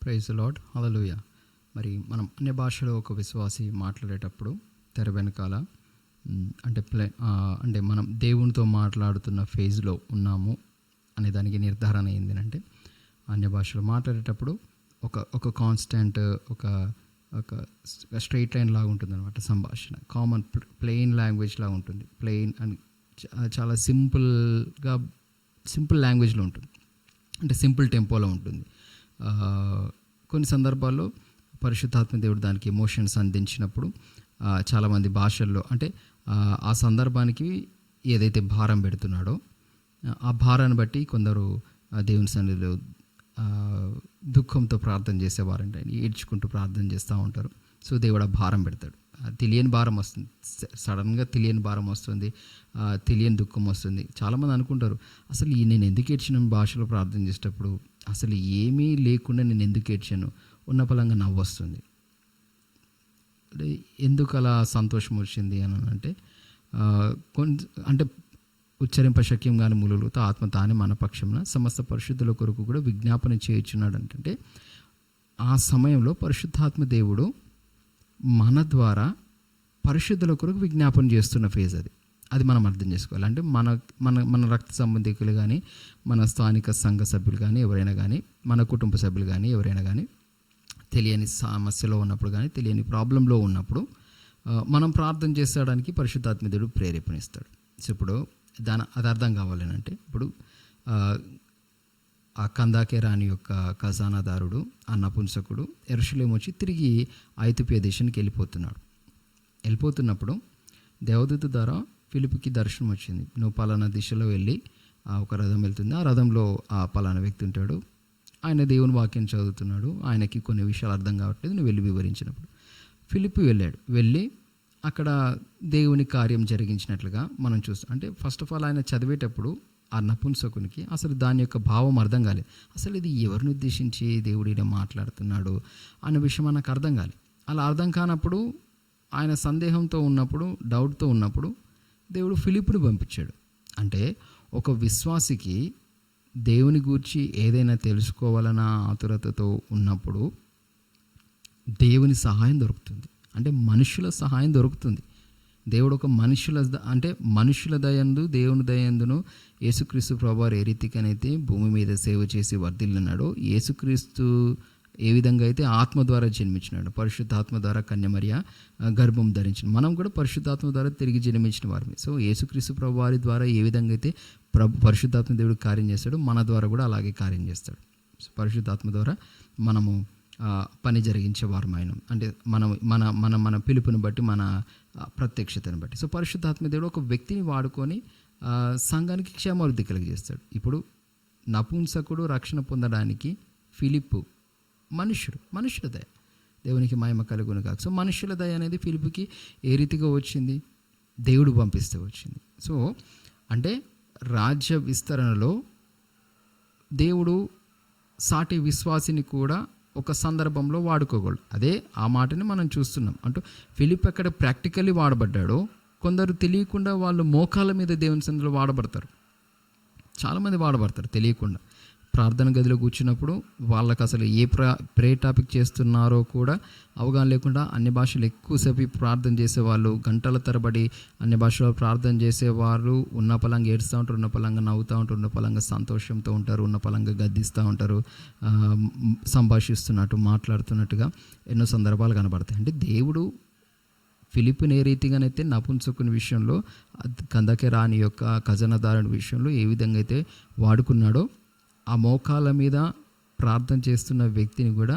Praise the Lord, హల్లెలూయా. మరి మనం అన్య భాషలో ఒక విశ్వాసి మాట్లాడేటప్పుడు తెర వెనకాల అంటే మనం దేవునితో మాట్లాడుతున్న ఫేజ్లో ఉన్నాము అనే దానికి నిర్ధారణ ఏంటంటే, అన్య భాషలో మాట్లాడేటప్పుడు ఒక కాన్స్టెంట్ ఒక ఒక స్ట్రైట్ లైన్ లాగా ఉంటుంది అనమాట. సంభాషణ కామన్ ప్లెయిన్ లాంగ్వేజ్ లాగా ఉంటుంది. ప్లెయిన్ అండ్ చాలా సింపుల్ లాంగ్వేజ్లో ఉంటుంది, అంటే సింపుల్ టెంపోలో ఉంటుంది. కొన్ని సందర్భాల్లో పరిశుద్ధాత్మ దేవుడు దానికి ఎమోషన్స్ అందించినప్పుడు చాలామంది భాషల్లో అంటే ఆ సందర్భానికి ఏదైతే భారం పెడుతున్నాడో ఆ భారాన్ని బట్టి కొందరు దేవుని సన్నిధిలో దుఃఖంతో ప్రార్థన చేసేవారంటే ఏడ్చుకుంటూ ప్రార్థన చేస్తూ ఉంటారు. సో దేవుడు ఆ భారం పెడతాడు. తెలియని భారం వస్తుంది, సడన్గా తెలియని భారం వస్తుంది, తెలియని దుఃఖం వస్తుంది. చాలామంది అనుకుంటారు, అసలు నేను ఎందుకు ఏడ్చిన భాషలో ప్రార్థన చేసేటప్పుడు, అసలు ఏమీ లేకుండా నేను ఎందుకు ఏడ్చాను, ఉన్న పలంగా నవ్వు వస్తుంది, ఎందుకు అలా సంతోషం వచ్చింది అని అంటే అంటే ఉచ్చరింప శక్యం కానీ మూలుగుతో ఆత్మ తానే మన పక్షంన సమస్త పరిశుద్ధుల కొరకు కూడా విజ్ఞాపన చేయించున్నాడు. అంటే ఆ సమయంలో పరిశుద్ధాత్మ దేవుడు మన ద్వారా పరిశుద్ధుల కొరకు విజ్ఞాపన చేస్తున్న ఫేజ్ అది మనం అర్థం చేసుకోవాలి. అంటే మన మన మన రక్త సంబంధికులు కానీ, మన స్థానిక సంఘ సభ్యులు కానీ, ఎవరైనా కానీ, మన కుటుంబ సభ్యులు కానీ, ఎవరైనా కానీ తెలియని సమస్యలో ఉన్నప్పుడు కానీ, తెలియని ప్రాబ్లంలో ఉన్నప్పుడు మనం ప్రార్థన చేసేయడానికి పరిశుద్ధాత్మ దేవుడు ప్రేరేపణిస్తాడు. సో ఇప్పుడు అది అర్థం కావాలి అంటే, ఇప్పుడు ఆ కందాకే రాణి యొక్క ఖజానాదారుడు ఆ నపుంసకుడు యెరూషలేము వచ్చి తిరిగి ఐగుప్తు దేశానికి వెళ్ళిపోతున్నప్పుడు దేవదూత ద్వారా ఫిలిప్పుకి దర్శనం వచ్చింది. నువ్వు పలానా దిశలో వెళ్ళి ఒక రథం వెళ్తుంది, ఆ రథంలో ఆ పలానా వ్యక్తి ఉంటాడు, ఆయన దేవుని వాక్యం చదువుతున్నాడు, ఆయనకి కొన్ని విషయాలు అర్థం కావట్లేదు, నువ్వు వెళ్ళి వివరించినప్పుడు ఫిలిప్పు వెళ్ళి అక్కడ దేవుని కార్యం జరిగించినట్లుగా మనం చూస్తాం. అంటే ఫస్ట్ ఆఫ్ ఆల్ ఆయన చదివేటప్పుడు ఆ నపుంసకునికి అసలు దాని యొక్క భావం అర్థం కాలేదు. అసలు ఇది ఎవరిని ఉద్దేశించి దేవుడు ఇలా మాట్లాడుతున్నాడు అనే విషయం నాకు అర్థం కాలేదు. అలా అర్థం కానప్పుడు ఆయన సందేహంతో ఉన్నప్పుడు, డౌట్తో ఉన్నప్పుడు దేవుడు ఫిలిప్పుని పంపించాడు. అంటే ఒక విశ్వాసికి దేవుని గూర్చి ఏదైనా తెలుసుకోవాలన్న ఆతురతతో ఉన్నప్పుడు దేవుని సహాయం దొరుకుతుంది, అంటే మనుషుల సహాయం దొరుకుతుంది. దేవుడు ఒక మనుషుల దయందు దేవుని దయందును యేసుక్రీస్తు ప్రభువారు ఏ రీతికనైతే భూమి మీద సేవ చేసి వర్ధిల్లున్నాడో, యేసుక్రీస్తు ఏ విధంగా అయితే ఆత్మ ద్వారా జన్మించినాడు, పరిశుద్ధాత్మ ద్వారా కన్యమరియ గర్భం ధరించిన, మనం కూడా పరిశుద్ధాత్మ ద్వారా తిరిగి జన్మించిన వారిని. సో యేసుక్రీస్తు ప్రభువారి ద్వారా ఏ విధంగా అయితే పరిశుద్ధాత్మ దేవుడు కార్యం చేస్తాడు, మన ద్వారా కూడా అలాగే కార్యం చేస్తాడు. పరిశుద్ధాత్మ ద్వారా మనము పని జరిగించే వారమైన, అంటే మన పిలుపుని బట్టి, మన ప్రత్యక్షతను బట్టి. సో పరిశుద్ధాత్మ దేవుడు ఒక వ్యక్తిని వాడుకొని సంఘానికి క్షేమాభివృద్ధి కలిగజేస్తాడు. ఇప్పుడు నపుంసకుడు రక్షణ పొందడానికి ఫిలిప్పు మనుషుల దయ, దేవునికి మహిమ కలుగును కాక. సో మనుషుల దయ అనేది ఫిలిప్పుకి ఏ రీతిగా వచ్చింది, దేవుడు పంపిస్తే వచ్చింది. సో అంటే రాజ్య విస్తరణలో దేవుడు సాటి విశ్వాసిని కూడా ఒక సందర్భంలో వాడుకోగలడు. అదే ఆ మాటని మనం చూస్తున్నాం. అంటూ ఫిలిప్ ఎక్కడ ప్రాక్టికల్లీ వాడబడ్డాడో, కొందరు తెలియకుండా వాళ్ళు మోకాళ్ళ మీద దేవుని సన్నిధిలో వాడబడతారు. చాలామంది వాడబడతారు తెలియకుండా. ప్రార్థన గదిలో కూర్చున్నప్పుడు వాళ్ళకి అసలు ఏ ప్రే టాపిక్ చేస్తున్నారో కూడా అవగాహన లేకుండా అన్ని భాషలు ఎక్కువసేపు ప్రార్థన చేసేవాళ్ళు, గంటల తరబడి అన్ని భాషలో ప్రార్థన చేసేవారు ఉన్న పలంగా ఏడుస్తూ ఉంటారు, ఉన్న పలంగా నవ్వుతూ ఉంటారు, ఉన్న పలంగా సంతోషంతో ఉంటారు, ఉన్న పలంగా గద్దిస్తూ ఉంటారు, సంభాషిస్తున్నట్టు మాట్లాడుతున్నట్టుగా ఎన్నో సందర్భాలు కనబడతాయి. అంటే దేవుడు ఫిలిప్పుని ఏ రీతిగానైతే నపుంసకుని విషయంలో, కందకే రాణి యొక్క ఖజానాదారుని విషయంలో ఏ విధంగా అయితే వాడుకున్నాడో, ఆ మోకాళ్ళ మీద ప్రార్థన చేస్తున్న వ్యక్తిని కూడా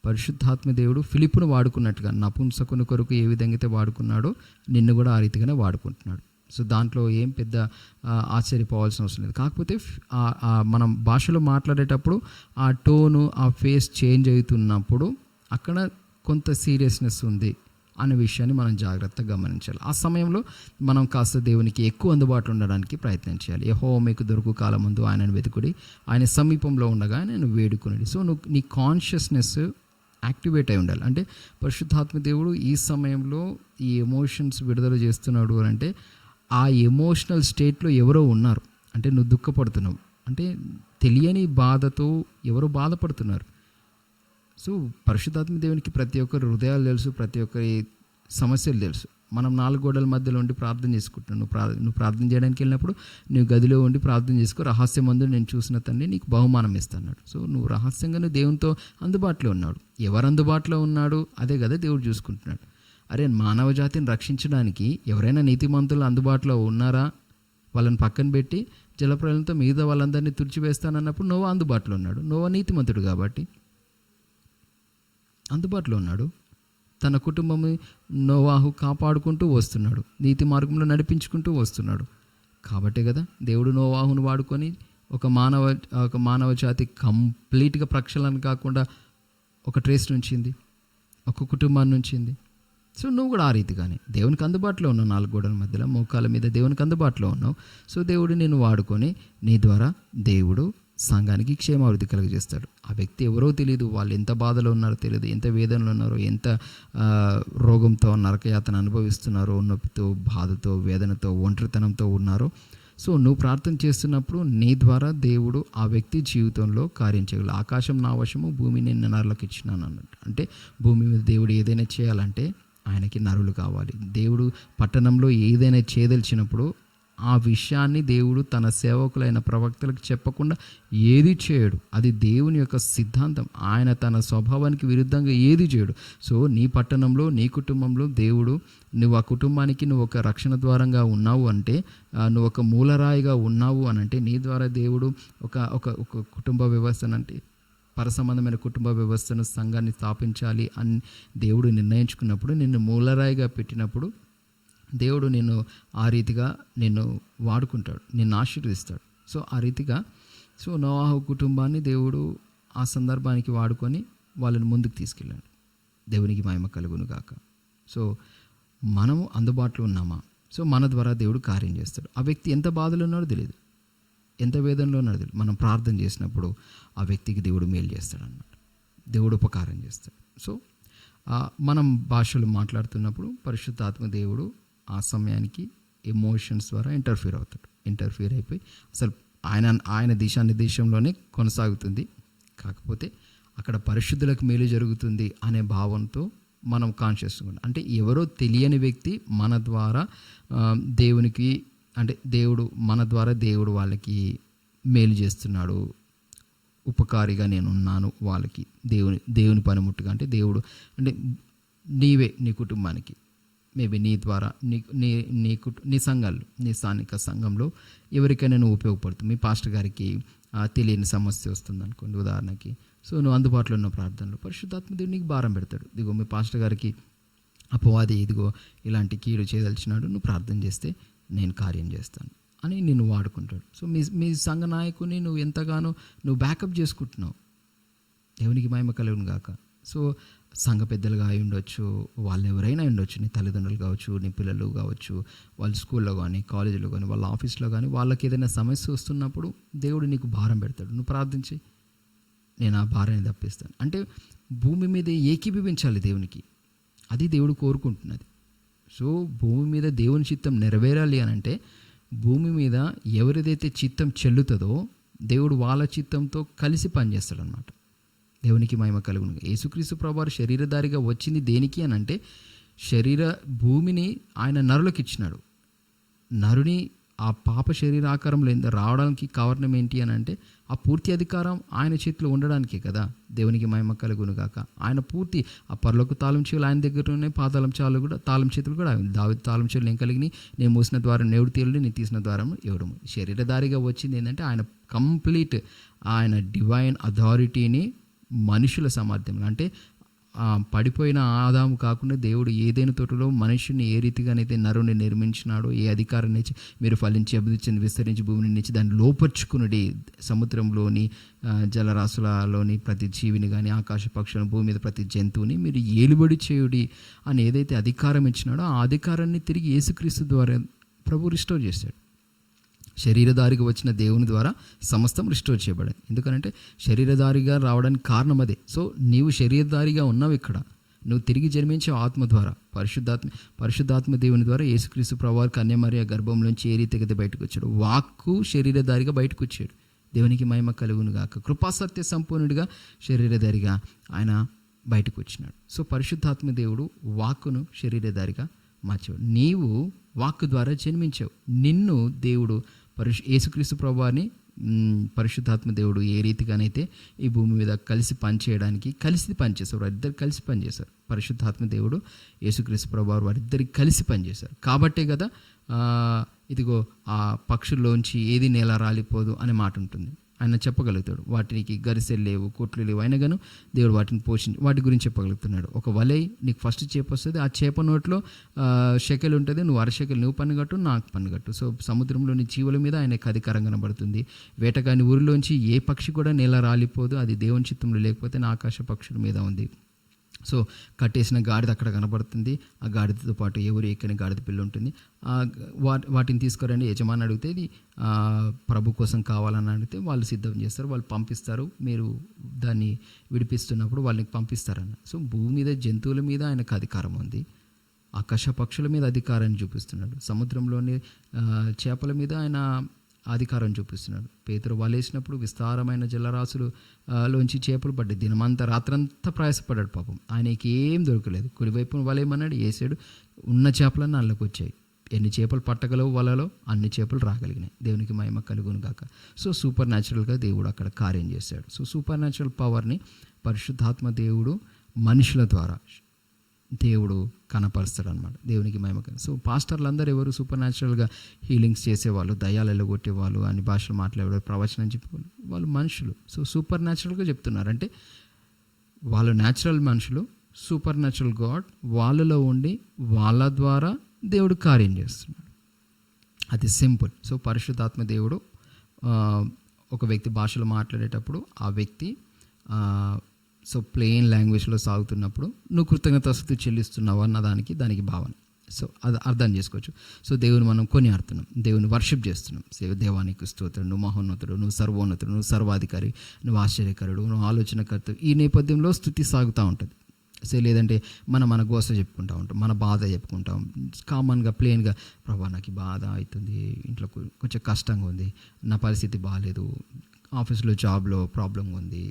పరిశుద్ధాత్మ దేవుడు ఫిలిప్పును వాడుకున్నట్టుగా నపుంసకుని కొరకు ఏ విధంగా అయితే వాడుకున్నాడో నిన్ను కూడా ఆ రీతిగానే వాడుకుంటున్నాడు. సో దాంట్లో ఏం పెద్ద ఆశ్చర్యపోవాల్సిన అవసరం లేదు. కాకపోతే మనం భాషలో మాట్లాడేటప్పుడు ఆ టోను, ఆ ఫేస్ చేంజ్ అవుతున్నప్పుడు అక్కడ కొంత సీరియస్నెస్ ఉంది అనే విషయాన్ని మనం జాగ్రత్తగా గమనించాలి. ఆ సమయంలో మనం కాస్త దేవునికి ఎక్కువ అందుబాటులో ఉండడానికి ప్రయత్నం చేయాలి. యెహోవా మీకు దొరుకు కాలం ముందు ఆయనను వెతుకుడి, ఆయన సమీపంలో ఉండగా నేను వేడుకునేది. సో నీ కాన్షియస్నెస్ యాక్టివేట్ అయి ఉండాలి. అంటే పరిశుద్ధాత్మ దేవుడు ఈ సమయంలో ఈ ఎమోషన్స్ విడుదల చేస్తున్నాడు అని అంటే ఆ ఎమోషనల్ స్టేట్లో ఎవరో ఉన్నారు. అంటే నువ్వు దుఃఖపడుతున్నావు, అంటే తెలియని బాధతో ఎవరో బాధపడుతున్నారు. సో పరిశుద్ధాత్మ దేవునికి ప్రతి ఒక్కరి హృదయాలు తెలుసు, ప్రతి ఒక్కరి సమస్యలు తెలుసు. మనం 4 గోడల మధ్యలో ఉండి ప్రార్థన చేసుకుంటున్నావు. నువ్వు ప్రార్థన చేయడానికి వెళ్ళినప్పుడు నువ్వు గదిలో ఉండి ప్రార్థన చేసుకో, రహస్యమందు నేను చూసిన తండ్రి నీకు బహుమానం ఇస్తాడు. సో నువ్వు రహస్యంగా దేవునితో అందుబాటులో ఉన్నాడు. ఎవరు అందుబాటులో ఉన్నాడు అదే కదా దేవుడు చూసుకుంటున్నాడు. అరే మానవ జాతిని రక్షించడానికి ఎవరైనా నీతిమంతులు అందుబాటులో ఉన్నారా? వాళ్ళని పక్కన పెట్టి జలప్రలయంతో మిగతా వాళ్ళందరినీ తుడిచివేస్తానన్నప్పుడు నోవా అందుబాటులో ఉన్నాడు. నోవా నీతిమంతుడు కాబట్టి అందుబాటులో ఉన్నాడు. తన కుటుంబం నోవాహు కాపాడుకుంటూ వస్తున్నాడు, నీతి మార్గంలో నడిపించుకుంటూ వస్తున్నాడు. కాబట్టే కదా దేవుడు నోవాహును వాడుకొని ఒక మానవ జాతి కంప్లీట్గా ప్రక్షాళన కాకుండా ఒక ట్రేస్ నుంచింది, ఒక కుటుంబాన్ని నుంచింది. సో నువ్వు కూడా ఆ రీతిగానే దేవునికి అందుబాటులో ఉన్నావు. 4 గోడల మధ్యలో మోకాల మీద దేవునికి అందుబాటులో ఉన్నావు. సో దేవుడు నిన్ను వాడుకొని నీ ద్వారా దేవుడు సంఘానికి క్షేమాభివృద్ధి కలుగజేస్తాడు. ఆ వ్యక్తి ఎవరో తెలియదు, వాళ్ళు ఎంత బాధలో ఉన్నారో తెలియదు, ఎంత వేదనలో ఉన్నారో, ఎంత రోగంతో నరకయాతన అనుభవిస్తున్నారో, నొప్పితో, బాధతో, వేదనతో, ఒంటరితనంతో ఉన్నారో. సో నువ్వు ప్రార్థన చేస్తున్నప్పుడు నీ ద్వారా దేవుడు ఆ వ్యక్తి జీవితంలో కార్యం చేయగలడు. ఆకాశం నా వశము, భూమి నేను నరులకు ఇచ్చినాను అన్నట్టు. అంటే భూమి మీద దేవుడు ఏదైనా చేయాలంటే ఆయనకి నరులు కావాలి. దేవుడు పట్టణంలో ఏదైనా చేయదలిచినప్పుడు ఆ విషయాన్ని దేవుడు తన సేవకులైన ప్రవక్తలకు చెప్పకుండా ఏది చేయడు. అది దేవుని యొక్క సిద్ధాంతం. ఆయన తన స్వభావానికి విరుద్ధంగా ఏది చేయడు. సో నీ పట్టణంలో, నీ కుటుంబంలో దేవుడు, నువ్వు ఆ కుటుంబానికి నువ్వు ఒక రక్షణ ద్వారంగా ఉన్నావు అంటే, నువ్వు ఒక మూలరాయిగా ఉన్నావు అని అంటే, నీ ద్వారా దేవుడు ఒక కుటుంబ వ్యవస్థను, అంటే పరసంబంధమైన కుటుంబ వ్యవస్థను, సంఘాన్ని స్థాపించాలి అని దేవుడు నిర్ణయించుకున్నప్పుడు, నిన్ను మూలరాయిగా పెట్టినప్పుడు దేవుడు నిన్ను ఆ రీతిగా నిన్ను వాడుకుంటాడు, నిన్ను ఆశీర్వదిస్తాడు. సో ఆ రీతిగా నోవాహు కుటుంబాన్ని దేవుడు ఆ సందర్భానికి వాడుకొని వాళ్ళని ముందుకు తీసుకెళ్ళాడు. దేవునికి మహిమ కలుగును గాక. సో మనము అందుబాటులో ఉన్నామా? సో మన ద్వారా దేవుడు కార్యం చేస్తాడు. ఆ వ్యక్తి ఎంత బాధలో ఉన్నాడో తెలియదు, ఎంత వేదనలో ఉన్నాడో తెలియదు. మనం ప్రార్థన చేసినప్పుడు ఆ వ్యక్తికి దేవుడు మేలు చేస్తాడు అన్నమాట, దేవుడు ఉపకారం చేస్తాడు. సో మనం భాషలు మాట్లాడుతున్నప్పుడు పరిశుద్ధాత్మ దేవుడు ఆ సమయానికి ఎమోషన్స్ ద్వారా ఇంటర్ఫియర్ అయిపోయి అసలు ఆయన దిశానిర్దేశంలోనే కొనసాగుతుంది. కాకపోతే అక్కడ పరిశుద్ధులకు మేలు జరుగుతుంది అనే భావంతో మనం కాన్షియస్గా ఉంటాం. అంటే ఎవరో తెలియని వ్యక్తి మన ద్వారా దేవునికి, అంటే దేవుడు మన ద్వారా దేవుడు వాళ్ళకి మేలు చేస్తున్నాడు, ఉపకారిగా నేను ఉన్నాను వాళ్ళకి, దేవుని పనిముట్టుగా. అంటే దేవుడు అంటే నీవే నీ కుటుంబానికి, మేబీ నీ ద్వారా నీ సంఘాల్లో, నీ స్థానిక సంఘంలో ఎవరికైనా నువ్వు ఉపయోగపడుతుంది. మీ పాస్టర్ గారికి తెలియని సమస్య వస్తుంది అనుకోండి ఉదాహరణకి. సో నువ్వు అందుబాటులో ఉన్న ప్రార్థనలో పరిశుద్ధాత్మ దేవుడు నీకు భారం పెడతాడు. ఇదిగో మీ పాస్టర్ గారికి అపవాది ఇదిగో ఇలాంటి కీడు చేయదలిచినాడు, నువ్వు ప్రార్థన చేస్తే నేను కార్యం చేస్తాను అని నిన్ను వాడుకుంటాడు. సో మీ సంఘ నాయకుని నువ్వు ఎంతగానో నువ్వు బ్యాకప్ చేసుకుంటున్నావు. దేవునికి మహిమ కలుగును గాక. సో సంఘ పెద్దలుగా అయి ఉండొచ్చు, వాళ్ళు ఎవరైనా ఉండొచ్చు, నీ తల్లిదండ్రులు కావచ్చు, నీ పిల్లలు కావచ్చు, వాళ్ళ స్కూల్లో కానీ, కాలేజీలో కానీ, వాళ్ళ ఆఫీస్లో కానీ, వాళ్ళకి ఏదైనా సమస్య వస్తున్నప్పుడు దేవుడు నీకు భారం పెడతాడు. నువ్వు ప్రార్థించి నేను ఆ భారాన్ని తప్పిస్తాను అంటే భూమి మీద ఏకీభవించాలి దేవునికి. అది దేవుడు కోరుకుంటున్నది. సో భూమి మీద దేవుని చిత్తం నెరవేరాలి అని అంటే భూమి మీద ఎవరిదైతే చిత్తం చెల్లుతుందో దేవుడు వాళ్ళ చిత్తంతో కలిసి పనిచేస్తాడు అన్నమాట. దేవునికి మహిమ కలుగును. యేసుక్రీస్తు ప్రభువారు శరీరధారిగా వచ్చింది దేనికి అని అంటే భూమిని ఆయన నరులకు ఇచ్చినాడు. నరుని ఆ పాప శరీరాకారంలో రావడానికి కారణం ఏంటి అని అంటే ఆ పూర్తి అధికారం ఆయన చేతిలో ఉండడానికే కదా. దేవునికి మహిమ కలుగును గాక. ఆయన పూర్తి ఆ పరలోక తాళం చేతులు ఆయన దగ్గర ఉన్నాయి, పాతాళం తాళం చేతులు కూడా దావీదు తాళం చేతులు నేను కలిగినాయి, నేను మూసిన ద్వారం ఎవడు తీయడు, నేను తీసిన ద్వారం ఎవడము. శరీరధారిగా వచ్చింది ఏంటంటే ఆయన కంప్లీట్ ఆయన డివైన్ అథారిటీని మనుషుల సామర్థ్యంలో, అంటే పడిపోయిన ఆదాము కాకుండా దేవుడు ఏదైనా తోటలో మనుషుని ఏ రీతిగానైతే నరుని నిర్మించినాడో, ఏ అధికారాన్ని ఇచ్చి మీరు ఫలించి అభివృద్ధిని విస్తరించి భూమిని నుంచి దాన్ని లోపర్చుకుని సముద్రంలోని జలరాశులలోని ప్రతి జీవిని కానీ, ఆకాశ పక్షులను, భూమి మీద ప్రతి జంతువుని మీరు ఏలుబడి చేయుడి అని ఏదైతే అధికారం ఇచ్చినాడో ఆ అధికారాన్ని తిరిగి యేసుక్రీస్తు ద్వారా ప్రభు రిస్టోర్ చేశాడు. శరీరధారిగా వచ్చిన దేవుని ద్వారా సమస్తం రిస్టోర్ చేయబడింది. ఎందుకంటే శరీరధారిగా రావడానికి కారణం అదే. సో నీవు శరీరధారిగా ఉన్నావు ఇక్కడ, నువ్వు తిరిగి జన్మించే ఆత్మ ద్వారా పరిశుద్ధాత్మ దేవుని ద్వారా యేసుక్రీస్తు ప్రభువారు కన్యమరియా గర్భంలోంచి ఏ రీతిగా బయటకు వచ్చాడు. వాక్కు శరీరధారిగా బయటకు వచ్చాడు. దేవునికి మహిమ కలుగును గాక. కృపాసత్య సంపూర్ణుడిగా శరీరధారిగా ఆయన బయటకు వచ్చినాడు. సో పరిశుద్ధాత్మ దేవుడు వాక్కును శరీరధారిగా మార్చాడు. నీవు వాక్కు ద్వారా జన్మించావు. నిన్ను దేవుడు యేసుక్రీస్తు ప్రభువాని పరిశుద్ధాత్మ దేవుడు ఏ రీతిగానైతే ఈ భూమి మీద కలిసి పనిచేశారు, వారిద్దరు కలిసి పనిచేశారు. పరిశుద్ధాత్మ దేవుడు యేసుక్రీస్తు ప్రభువారు వారిద్దరికి కలిసి పనిచేశారు. కాబట్టే కదా ఇదిగో ఆ పక్షుల్లోంచి ఏది నేల రాలిపోదు అనే మాట ఉంటుంది. ఆయన చెప్పగలుగుతాడు, వాటికి గరిసెలు లేవు, కొట్లు లేవు, అయినా గాను దేవుడు వాటిని వాటి గురించి చెప్పగలుగుతున్నాడు. ఒక వలై నీకు ఫస్ట్ చేప వస్తుంది, ఆ చేప నోట్లో షెకెల్ ఉంటుంది, నువ్వు అరషెకెల్ నువ్వు పన్ను కట్టు, నాకు పన్ను కట్టు. సో సముద్రంలోని జీవుల మీద ఆయనకు అధికారం కనబడుతుంది. వేటగాని ఊరిలోంచి ఏ పక్షి కూడా నేల రాలిపోదు, అది దేవుని చిత్తంలో లేకపోతే నా ఆకాశ పక్షుల మీద ఉంది. సో కట్టేసిన గాడిద అక్కడ కనబడుతుంది. ఆ గాడిదతో పాటు ఎవరు ఎక్కని గాడిద పిల్ల ఉంటుంది. వాటిని తీసుకురండి యజమాని అడిగితే ఇది ప్రభు కోసం కావాలని అడిగితే వాళ్ళు సిద్ధం చేస్తారు, వాళ్ళు పంపిస్తారు. మీరు దాన్ని విడిపిస్తున్నప్పుడు వాళ్ళని పంపిస్తారన్న. సో భూమి మీద జంతువుల మీద ఆయనకు అధికారం ఉంది, ఆకాశ పక్షుల మీద అధికారాన్ని చూపిస్తున్నాడు, సముద్రంలోని చేపల మీద ఆయన అధికారం చూపిస్తున్నాడు. పేతురు వలేసినప్పుడు విస్తారమైన జలరాశులు లోంచి చేపలు పడ్డాయి. దినమంతా రాత్రంతా ప్రయాసపడ్డాడు పాపం, ఆయనకి ఏం దొరకలేదు. కుడివైపున వలేమన్నాడు, వేసాడు, ఉన్న చేపలన్నీ అల్లకి వచ్చాయి. ఎన్ని చేపలు పట్టగలవు వలలో అన్ని చేపలు రాగలిగినాయి. దేవునికి మహిమ కలుగును గాక. సో సూపర్ న్యాచురల్గా దేవుడు అక్కడ కార్యం చేశాడు. సో సూపర్ న్యాచురల్ పవర్ని పరిశుద్ధాత్మ దేవుడు మనుషుల ద్వారా దేవుడు కనపరుస్తాడు అనమాట. దేవునికి మహిమ. సో పాస్టర్లు అందరూ ఎవరు? సూపర్ న్యాచురల్గా హీలింగ్స్ చేసేవాళ్ళు, దయ్యాలు వెళ్ళగొట్టేవాళ్ళు, అన్ని భాషలు మాట్లాడేవాళ్ళు, ప్రవచనం చెప్పేవాళ్ళు, వాళ్ళు మనుషులు. సో సూపర్ న్యాచురల్గా చెప్తున్నారు అంటే వాళ్ళు న్యాచురల్ మనుషులు, సూపర్ న్యాచురల్ గాడ్ వాళ్ళలో ఉండి వాళ్ళ ద్వారా దేవుడు కార్యం చేస్తున్నాడు. అది సింపుల్. సో పరిశుద్ధాత్మ దేవుడు ఒక వ్యక్తి భాషలో మాట్లాడేటప్పుడు ఆ వ్యక్తి సో ప్లెయిన్ లాంగ్వేజ్లో సాగుతున్నప్పుడు నువ్వు కృతజ్ఞతాస్తుతి చెల్లిస్తున్నావు అన్న దానికి భావన. సో అది అర్థం చేసుకోవచ్చు. సో దేవుని మనం కొనియాడుతున్నాం, దేవుని వర్షిప్ చేస్తున్నాం. దేవానికి స్తోత్రం, నువ్వు మహోన్నతుడు, నువ్వు సర్వోన్నతుడు, నువ్వు సర్వాధికారి, నువ్వు ఆశ్చర్యకరుడు, నువ్వు ఆలోచనకర్త. ఈ నేపథ్యంలో స్తుతి సాగుతూ ఉంటుంది. సో లేదంటే మన గోస చెప్పుకుంటూ ఉంటాం, మన బాధ చెప్పుకుంటాం కామన్గా ప్లెయిన్గా. ప్రభా నాకు బాధ అవుతుంది, ఇంట్లో కొంచెం కష్టంగా ఉంది, నా పరిస్థితి బాగాలేదు, ఆఫీస్లో జాబ్లో ప్రాబ్లం ఉంది,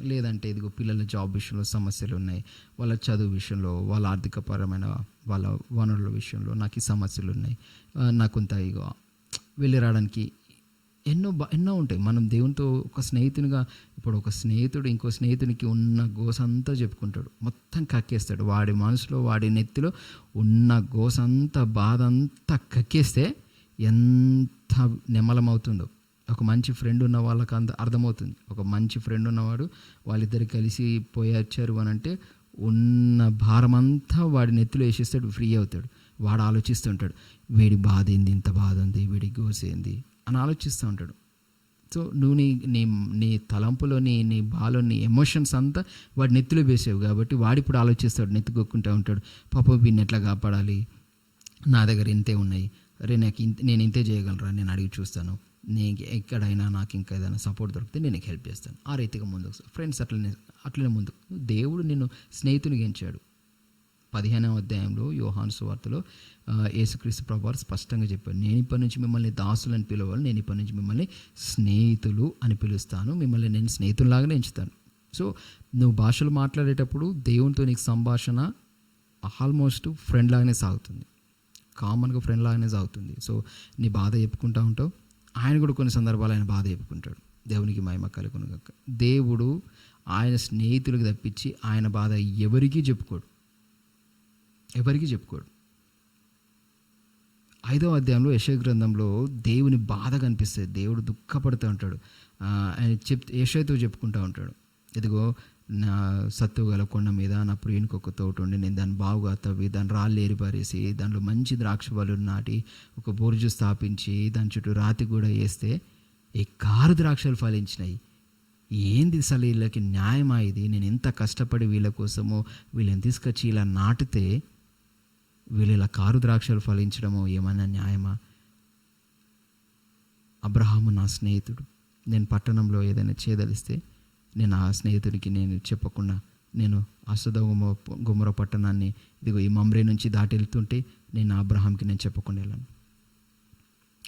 లేదంటే ఇదిగో పిల్లల జాబ్ విషయంలో సమస్యలు ఉన్నాయి, వాళ్ళ చదువు విషయంలో, వాళ్ళ ఆర్థికపరమైన వాళ్ళ వనరుల విషయంలో నాకు ఈ సమస్యలు ఉన్నాయి, నాకు కొంత ఇగో వెళ్ళి రావడానికి ఎన్నో ఉంటాయి. మనం దేవునితో ఒక స్నేహితునిగా, ఇప్పుడు ఒక స్నేహితుడు ఇంకో స్నేహితునికి ఉన్న గోస అంతా చెప్పుకుంటాడు, మొత్తం కక్కేస్తాడు. వాడి మనసులో వాడి నెత్తిలో ఉన్న గోస అంతా బాధ అంతా కక్కేస్తే ఎంత నెమ్మలమవుతుందో. ఒక మంచి ఫ్రెండ్ ఉన్న వాళ్ళకి అర్థమవుతుంది. ఒక మంచి ఫ్రెండ్ ఉన్నవాడు వాళ్ళిద్దరు కలిసి వచ్చారు అని అంటే ఉన్న భారం అంతా వాడి నెత్తిలో వేసేస్తాడు, ఫ్రీ అవుతాడు. వాడు ఆలోచిస్తుంటాడు, వీడి బాధ ఏంది, ఇంత బాధ ఉంది, వీడి గోస ఏంది అని ఆలోచిస్తూ ఉంటాడు. సో నువ్వు నీ తలంపులో నీ బాలో నీ ఎమోషన్స్ అంతా వాడి నెత్తిలో వేసావు కాబట్టి వాడు ఇప్పుడు ఆలోచిస్తాడు, నెత్తికొక్కుంటూ ఉంటాడు. పాప వీడిని ఎట్లా కాపాడాలి, నా దగ్గర ఇంతే ఉన్నాయి, నేను ఇంతే చేయగలరా, నేను అడిగి చూస్తాను, నేను ఎక్కడైనా నాకు ఇంకా ఏదైనా సపోర్ట్ దొరికితే నేను నీకు హెల్ప్ చేస్తాను. ఆ రీతిగా ముందుకు ఫ్రెండ్స్ అట్లనే ముందుకు. దేవుడు నిన్ను స్నేహితునిగా ఎంచాడు. 15వ అధ్యాయంలో యోహాను సువార్తలో యేసుక్రీస్తు ప్రభువారు స్పష్టంగా చెప్పాడు, నేను ఇప్పటి నుంచి మిమ్మల్ని దాసులు అని పిలవాలి, నేను ఇప్పటి నుంచి మిమ్మల్ని స్నేహితులు అని పిలుస్తాను, మిమ్మల్ని నేను స్నేహితుల్లాగానే ఎంచుతాను. సో నువ్వు భాషలు మాట్లాడేటప్పుడు దేవునితో నీకు సంభాషణ ఆల్మోస్ట్ ఫ్రెండ్ లాగానే సాగుతుంది, కామన్గా ఫ్రెండ్ లాగానే సాగుతుంది. సో నీ బాధ చెప్పుకుంటూ ఉంటావు, ఆయన కూడా కొన్ని సందర్భాలు ఆయన బాధ చెప్పుకుంటాడు. దేవునికి మహిమ కలుగును గాక. దేవుడు ఆయన స్నేహితులకు తప్పించి ఆయన బాధ ఎవరికీ చెప్పుకోడు. 5వ అధ్యాయంలో యెషయా గ్రంథంలో దేవుని బాధ కనిపిస్తుంది. దేవుడు దుఃఖపడుతూ ఉంటాడు. ఆయన యెషయాతో చెప్పుకుంటూ ఉంటాడు, ఇదిగో నా సత్తుగల కొండ మీద నా ప్రియునికి ఒక తోట ఉండి నేను దాన్ని బాగుగా తవ్వి దాన్ని రాళ్ళు ఏరిపారేసి దాంట్లో మంచి ద్రాక్ష బలు నాటి ఒక బురుజు స్థాపించి దాని చుట్టూ రాతి కూడా వేస్తే ఈ 6 ద్రాక్షలు ఫలించినాయి. ఏంది అసలు వీళ్ళకి న్యాయమా ఇది? నేను ఎంత కష్టపడి వీళ్ళ కోసము వీళ్ళని తీసుకొచ్చి ఇలా నాటితే వీళ్ళు ఇలా 6 ద్రాక్షలు ఫలించడమో ఏమైనా న్యాయమా? అబ్రహాము నా స్నేహితుడు, నేను పట్టణంలో ఏదైనా చేయదలిస్తే నేను ఆ స్నేహితుడికి నేను చెప్పకుండా నేను గుమ్మర పట్టణాన్ని ఇదిగో ఈ మమ్రే నుంచి దాటి వెళ్తుంటే నేను అబ్రహాంకి నేను చెప్పకుండా వెళ్ళాను.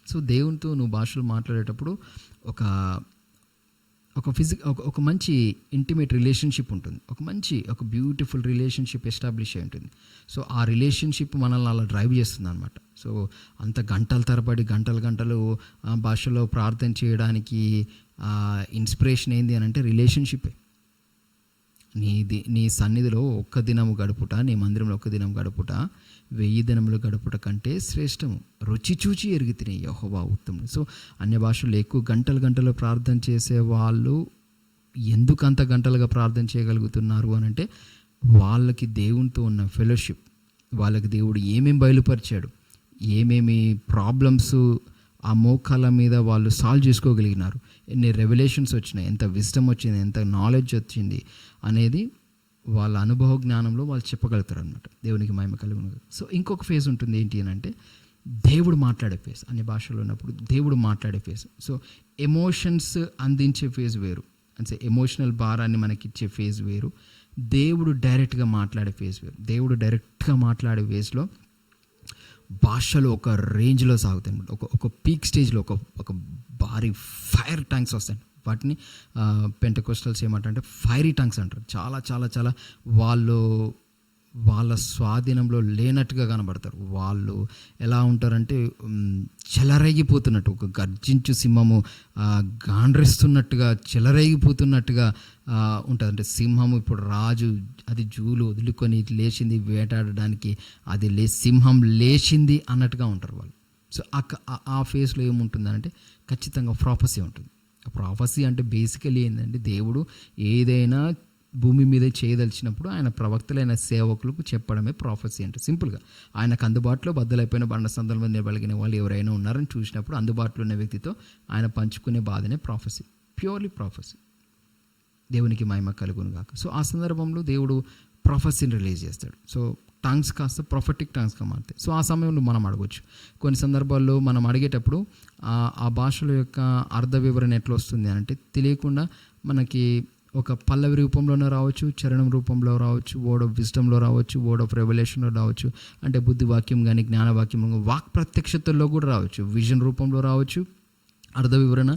సో దేవునితో నువ్వు భాషలు మాట్లాడేటప్పుడు ఒక మంచి ఇంటిమేట్ రిలేషన్షిప్ ఉంటుంది. ఒక బ్యూటిఫుల్ రిలేషన్షిప్ ఎస్టాబ్లిష్ అయి ఉంటుంది. సో ఆ రిలేషన్షిప్ మనల్ని అలా డ్రైవ్ చేస్తుంది అనమాట. సో అంత గంటల తరబడి గంటలు భాషలో ప్రార్థన చేయడానికి ఇన్స్పిరేషన్ ఏంది అని అంటే రిలేషన్షిప్పే. నీ సన్నిధిలో ఒక్క దినము గడుపుట, నీ మందిరంలో ఒక్క దినం గడుపుట 1000 దినములు గడుపుట కంటే శ్రేష్టము. రుచి చూచి ఎరుగుతిని యెహోవా ఉత్తముడు. సో అన్య భాషల్లో ఎక్కువ గంటలు ప్రార్థన చేసే వాళ్ళు ఎందుకు అంత గంటలుగా ప్రార్థన చేయగలుగుతున్నారు అని అంటే వాళ్ళకి దేవునితో ఉన్న ఫెలోషిప్, వాళ్ళకి దేవుడు ఏమేమి బయలుపరిచాడు, ఏమేమి ప్రాబ్లమ్స్ ఆ మోకాళ్ళ మీద వాళ్ళు సాల్వ్ చేసుకోగలిగినారు, ఎన్ని రెవల్యూషన్స్ వచ్చినాయి, ఎంత విజ్డమ్ వచ్చింది, ఎంత నాలెడ్జ్ వచ్చింది అనేది వాళ్ళ అనుభవ జ్ఞానంలో వాళ్ళు చెప్పగలుగుతారు అనమాట. దేవునికి మహిమ కలుగును. సో ఇంకొక ఫేజ్ ఉంటుంది ఏంటి అని అంటే దేవుడు మాట్లాడే ఫేజ్. అన్ని భాషల్లో ఉన్నప్పుడు దేవుడు మాట్లాడే ఫేజ్. సో ఎమోషన్స్ అందించే ఫేజ్ వేరు, అంటే ఎమోషనల్ భారాన్ని మనకిచ్చే ఫేజ్ వేరు. దేవుడు డైరెక్ట్గా మాట్లాడే ఫేజ్ వేరు. దేవుడు డైరెక్ట్గా మాట్లాడే ఫేజ్లో భాషలు ఒక రేంజ్లో సాగుతాయి అనమాట. ఒక పీక్ స్టేజ్లో ఒక భారీ ఫైర్ ట్యాంక్స్ వస్తాయి. వాటిని పెంటకోస్టల్స్ ఏమంటారంటే ఫైరీ టంగ్స్ అంటారు. చాలా చాలా చాలా వాళ్ళ స్వాధీనంలో లేనట్టుగా కనబడతారు. వాళ్ళు ఎలా ఉంటారంటే చెలరేగిపోతున్నట్టు, ఒక గర్జించు సింహము గాండ్రిస్తున్నట్టుగా చెలరేగిపోతున్నట్టుగా ఉంటుంది. అంటే సింహము ఇప్పుడు రాజు అది జూలు వదులుకొని లేచింది వేటాడడానికి, అది సింహం లేచింది అన్నట్టుగా ఉంటారు వాళ్ళు. సో ఆ ఫేస్లో ఏముంటుందంటే ఖచ్చితంగా ప్రాఫెసీ ఉంటుంది. ప్రాఫెసీ అంటే బేసికలీ ఏంటంటే దేవుడు ఏదైనా భూమి మీద చేయదలిచినప్పుడు ఆయన ప్రవక్తలైన సేవకులకు చెప్పడమే ప్రాఫెసీ అంటే. సింపుల్గా ఆయనకు అందుబాటులో బద్దలైపోయిన బండ సందుల మీద నిలబడిన వాళ్ళు ఎవరైనా ఉన్నారని చూసినప్పుడు అందుబాటులో ఉన్న వ్యక్తితో ఆయన పంచుకునే బాధనే ప్రాఫెసీ, ప్యూర్లీ ప్రాఫెసీ. దేవునికి మహిమ కలుగును గాక. సో ఆ సందర్భంలో దేవుడు ప్రాఫెసీని రిలీజ్ చేస్తాడు. సో టంగ్స్ కాస్త ప్రొఫెటిక్ టంగ్స్గా మారుతాయి. సో ఆ సమయంలో మనం అడగవచ్చు. కొన్ని సందర్భాల్లో మనం అడిగేటప్పుడు ఆ భాషల యొక్క అర్థ వివరణ ఎట్లా వస్తుంది అంటే తెలియకుండా మనకి ఒక పల్లవి రూపంలోనే రావచ్చు, చరణం రూపంలో రావచ్చు, వర్డ్ ఆఫ్ విజ్డమ్లో రావచ్చు, వర్డ్ ఆఫ్ రెవల్యూషన్లో రావచ్చు, అంటే బుద్ధి వాక్యం కానీ జ్ఞానవాక్యం, వాక్ ప్రత్యక్షతల్లో కూడా రావచ్చు, విజన్ రూపంలో రావచ్చు, అర్థ వివరణ,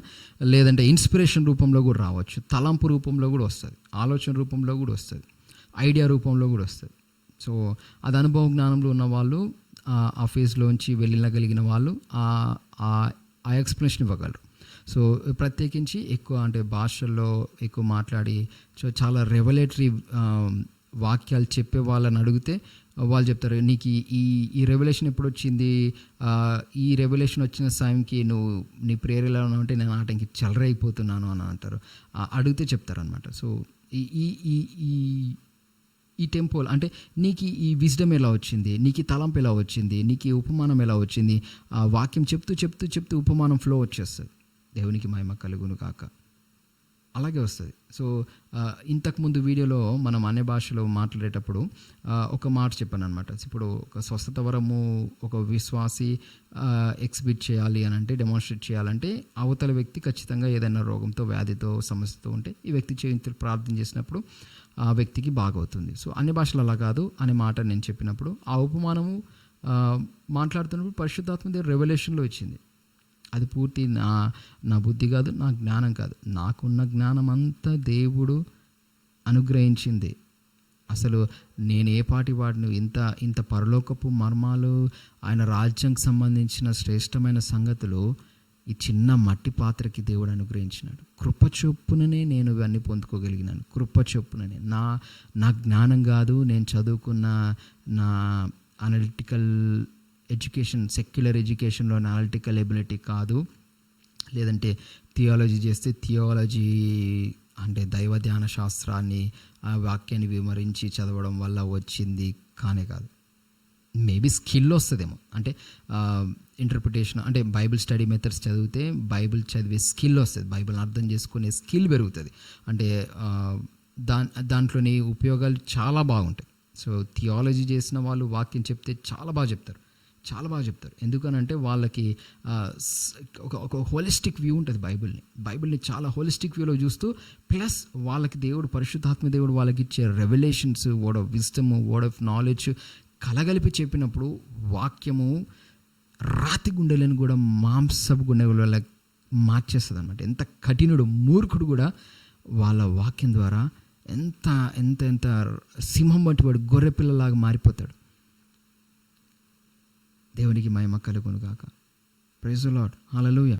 లేదంటే ఇన్స్పిరేషన్ రూపంలో కూడా రావచ్చు, తలంపు రూపంలో కూడా వస్తుంది, ఆలోచన రూపంలో కూడా వస్తుంది, ఐడియా రూపంలో కూడా వస్తుంది. సో అది అనుభవ జ్ఞానంలో ఉన్న వాళ్ళు, ఆ ఫేజ్లోంచి వెళ్ళగలిగిన వాళ్ళు ఆ ఎక్స్ప్లెనేషన్ ఇవ్వగలరు. సో ప్రత్యేకించి ఎక్కువ అంటే భాషల్లో ఎక్కువ మాట్లాడి చాలా రెవలేటరీ వాక్యాలు చెప్పే వాళ్ళని అడిగితే వాళ్ళు చెప్తారు, నీకు ఈ రెవల్యూషన్ ఎప్పుడు వచ్చింది, ఈ రెవల్యూషన్ వచ్చిన సమయంకి నువ్వు నీ ప్రేరలో ఉంటే నేను ఆటంకి చెలరైపోతున్నాను అని అంటారు. అడిగితే చెప్తారనమాట. సో ఈ టెంపోల్ అంటే నీకు ఈ విజ్డమ్ ఎలా వచ్చింది, నీకు ఈ తలంపు ఎలా వచ్చింది, నీకు ఈ ఉపమానం ఎలా వచ్చింది, ఆ వాక్యం చెప్తూ ఉపమానం ఫ్లో వచ్చేస్తుంది. దేవునికి మహిమ కలుగును కాక. అలాగే వస్తుంది. సో ఇంతకుముందు వీడియోలో మనం అన్య భాషలో మాట్లాడేటప్పుడు ఒక మాట చెప్పాను అనమాట. ఇప్పుడు ఒక స్వస్థత వరము ఒక విశ్వాసి ఎగ్జిబిట్ చేయాలి అని అంటే, డెమాన్స్ట్రేట్ చేయాలంటే అవతల వ్యక్తి ఖచ్చితంగా ఏదైనా రోగంతో, వ్యాధితో, సమస్యతో ఉంటే ఈ వ్యక్తి చేయించి ప్రార్థన చేసినప్పుడు ఆ వ్యక్తికి బాగవుతుంది. సో అన్ని భాషలు అలా కాదు అనే మాట నేను చెప్పినప్పుడు ఆ ఉపమానము మాట్లాడుతున్నప్పుడు పరిశుద్ధాత్మ దేవుడు రెవల్యూషన్లో వచ్చింది. అది పూర్తి నా బుద్ధి కాదు, నా జ్ఞానం కాదు, నాకున్న జ్ఞానం అంతా దేవుడు అనుగ్రహించింది. అసలు నేను ఏ పాటి వాడిని, ఇంత పరలోకపు మర్మాలు, ఆయన రాజ్యంకి సంబంధించిన శ్రేష్టమైన సంగతులు ఈ చిన్న మట్టి పాత్రకి దేవుడు అనుగ్రహించినాడు. కృప చొప్పుననే నేను ఇవన్నీ పొందుకోగలిగినాను. కృప చొప్పుననే, నా జ్ఞానం కాదు, నేను చదువుకున్న నా అనలిటికల్ ఎడ్యుకేషన్, సెక్యులర్ ఎడ్యుకేషన్లో అనలిటికల్ ఎబిలిటీ కాదు, లేదంటే థియాలజీ చేస్తే థియాలజీ అంటే దైవ ధ్యాన శాస్త్రాన్ని, ఆ వాక్యాన్ని వివరించి చదవడం వల్ల వచ్చింది కానే కాదు. మేబీ స్కిల్ వస్తుందేమో, అంటే ఇంటర్ప్రిటేషన్ అంటే బైబిల్ స్టడీ మెథడ్స్ చదివితే బైబిల్ చదివే స్కిల్ వస్తుంది, బైబిల్ని అర్థం చేసుకునే స్కిల్ పెరుగుతుంది. అంటే దాంట్లోని ఉపయోగాలు చాలా బాగుంటాయి. సో థియాలజీ చేసిన వాళ్ళు వాక్యం చెప్తే చాలా బాగా చెప్తారు. ఎందుకనంటే వాళ్ళకి ఒక హోలిస్టిక్ వ్యూ ఉంటుంది బైబిల్ని చాలా హోలిస్టిక్ వ్యూలో చూస్తూ, ప్లస్ వాళ్ళకి దేవుడు, పరిశుద్ధాత్మ దేవుడు వాళ్ళకి ఇచ్చే revolutions, word of wisdom, word of knowledge కలగలిపి చెప్పినప్పుడు వాక్యము రాతి గుండెలను కూడా మాంసపు గుండెల మార్చేస్తుంది అనమాట. ఎంత కఠినుడు, మూర్ఖుడు కూడా వాళ్ళ వాక్యం ద్వారా ఎంత ఎంత ఎంత సింహం వంటి వాడు, గొర్రె పిల్లలాగా మారిపోతాడు. దేవునికి మహిమ కలుగును గాక. Praise the Lord. హల్లెలూయా.